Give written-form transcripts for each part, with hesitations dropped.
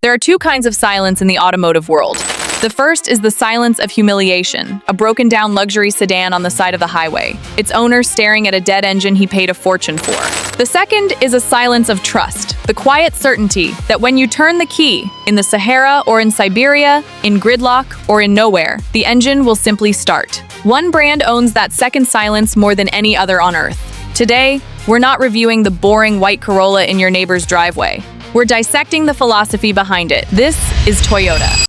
There are two kinds of silence in the automotive world. The first is the silence of humiliation, a broken-down luxury sedan on the side of the highway, its owner staring at a dead engine he paid a fortune for. The second is a silence of trust, the quiet certainty that when you turn the key, in the Sahara or in Siberia, in gridlock or in nowhere, the engine will simply start. One brand owns that second silence more than any other on Earth. Today, we're not reviewing the boring white Corolla in your neighbor's driveway. We're dissecting the philosophy behind it. This is Toyota.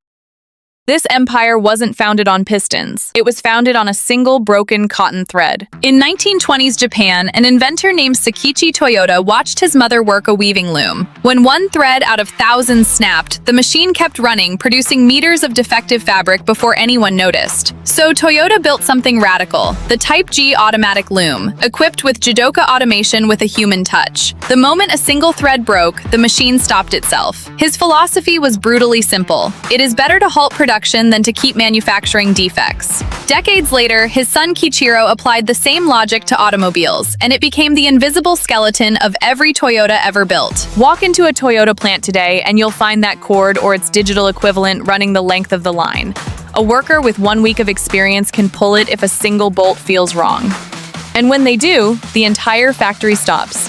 This empire wasn't founded on pistons. It was founded on a single broken cotton thread. In 1920s Japan, an inventor named Sakichi Toyota watched his mother work a weaving loom. When one thread out of thousands snapped, the machine kept running, producing meters of defective fabric before anyone noticed. So Toyota built something radical, the Type G automatic loom, equipped with judoka automation with a human touch. The moment a single thread broke, the machine stopped itself. His philosophy was brutally simple. It is better to halt production than to keep manufacturing defects. Decades later, his son Kiichiro applied the same logic to automobiles, and it became the invisible skeleton of every Toyota ever built. Walk into a Toyota plant today and you'll find that cord or its digital equivalent running the length of the line. A worker with 1 week of experience can pull it if a single bolt feels wrong. And when they do, the entire factory stops.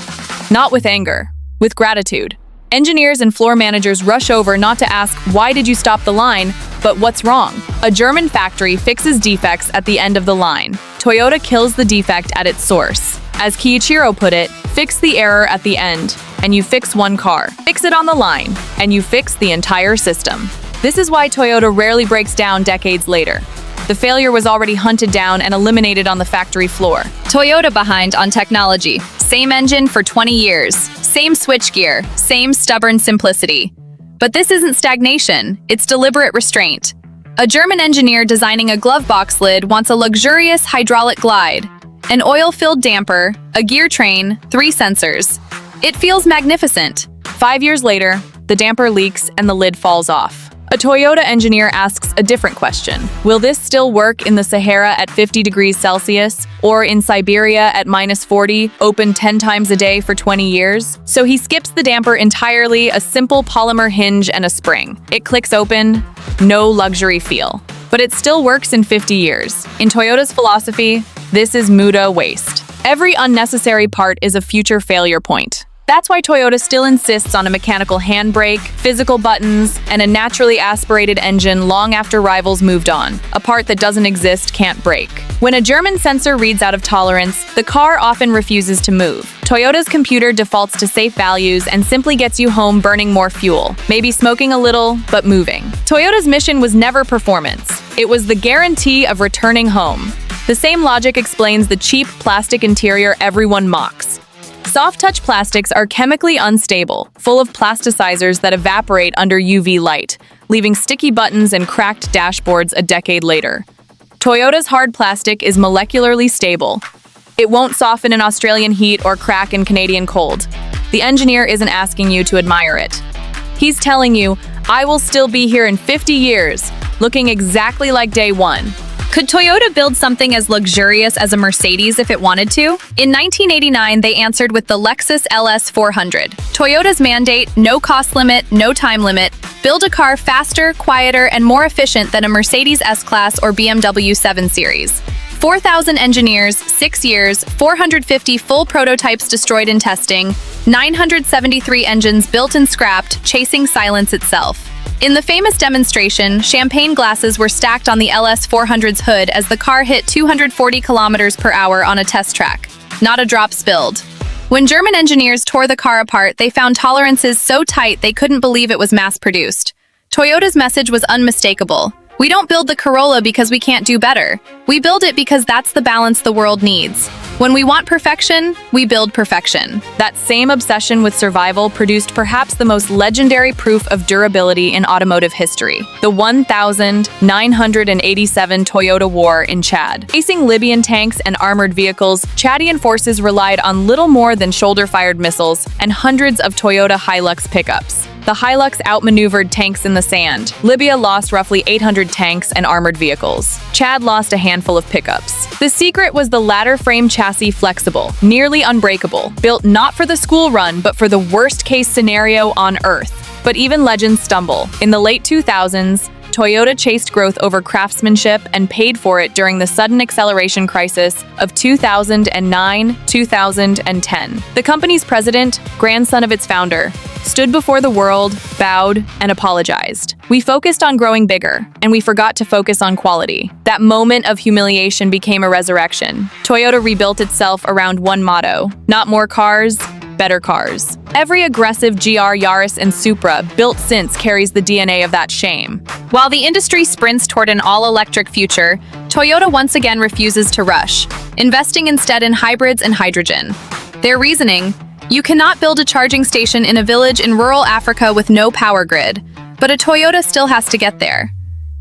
Not with anger, with gratitude. Engineers and floor managers rush over not to ask, "Why did you stop the line?" but "What's wrong?" A German factory fixes defects at the end of the line. Toyota kills the defect at its source. As Kiichiro put it, fix the error at the end, and you fix one car. Fix it on the line, and you fix the entire system. This is why Toyota rarely breaks down decades later. The failure was already hunted down and eliminated on the factory floor. Toyota behind on technology. Same engine for 20 years. Same switchgear. Same stubborn simplicity. But this isn't stagnation, it's deliberate restraint. A German engineer designing a glove box lid wants a luxurious hydraulic glide, an oil-filled damper, a gear train, 3 sensors. It feels magnificent. 5 years later, the damper leaks and the lid falls off. A Toyota engineer asks a different question. Will this still work in the Sahara at 50 degrees Celsius or in Siberia at -40, open 10 times a day for 20 years? So he skips the damper entirely, a simple polymer hinge and a spring. It clicks open, no luxury feel. But it still works in 50 years. In Toyota's philosophy, this is muda waste. Every unnecessary part is a future failure point. That's why Toyota still insists on a mechanical handbrake, physical buttons, and a naturally aspirated engine long after rivals moved on. A part that doesn't exist can't break. When a German sensor reads out of tolerance, the car often refuses to move. Toyota's computer defaults to safe values and simply gets you home burning more fuel, maybe smoking a little, but moving. Toyota's mission was never performance. It was the guarantee of returning home. The same logic explains the cheap plastic interior everyone mocks. Soft-touch plastics are chemically unstable, full of plasticizers that evaporate under UV light, leaving sticky buttons and cracked dashboards a decade later. Toyota's hard plastic is molecularly stable. It won't soften in Australian heat or crack in Canadian cold. The engineer isn't asking you to admire it. He's telling you, "I will still be here in 50 years, looking exactly like day one." Could Toyota build something as luxurious as a Mercedes if it wanted to? In 1989, they answered with the Lexus LS400. Toyota's mandate, no cost limit, no time limit, build a car faster, quieter, and more efficient than a Mercedes S-Class or BMW 7 Series. 4,000 engineers, 6 years, 450 full prototypes destroyed in testing, 973 engines built and scrapped, chasing silence itself. In the famous demonstration, champagne glasses were stacked on the LS400's hood as the car hit 240 kilometers per hour on a test track. Not a drop spilled. When German engineers tore the car apart, they found tolerances so tight they couldn't believe it was mass-produced. Toyota's message was unmistakable. We don't build the Corolla because we can't do better. We build it because that's the balance the world needs. When we want perfection, we build perfection. That same obsession with survival produced perhaps the most legendary proof of durability in automotive history, the 1987 Toyota War in Chad. Facing Libyan tanks and armored vehicles, Chadian forces relied on little more than shoulder-fired missiles and hundreds of Toyota Hilux pickups. The Hilux outmaneuvered tanks in the sand. Libya lost roughly 800 tanks and armored vehicles. Chad lost a handful of pickups. The secret was the ladder frame chassis, flexible, nearly unbreakable, built not for the school run but for the worst-case scenario on Earth. But even legends stumble. In the late 2000s, Toyota chased growth over craftsmanship and paid for it during the sudden acceleration crisis of 2009-2010. The company's president, grandson of its founder, stood before the world, bowed, and apologized. We focused on growing bigger, and we forgot to focus on quality. That moment of humiliation became a resurrection. Toyota rebuilt itself around one motto: not more cars, better cars. Every aggressive GR, Yaris, and Supra built since carries the DNA of that shame. While the industry sprints toward an all-electric future, Toyota once again refuses to rush, investing instead in hybrids and hydrogen. Their reasoning: you cannot build a charging station in a village in rural Africa with no power grid, but a Toyota still has to get there.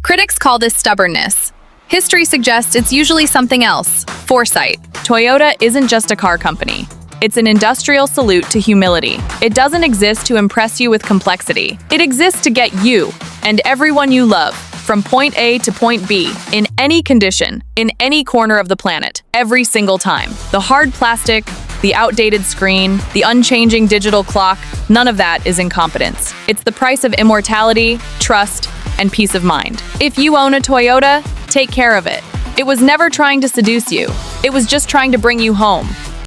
Critics call this stubbornness. History suggests it's usually something else: foresight. Toyota isn't just a car company. It's an industrial salute to humility. It doesn't exist to impress you with complexity. It exists to get you and everyone you love from point A to point B, in any condition, in any corner of the planet, every single time. The hard plastic, the outdated screen, the unchanging digital clock, none of that is incompetence. It's the price of immortality, trust, and peace of mind. If you own a Toyota, take care of it. It was never trying to seduce you. It was just trying to bring you home.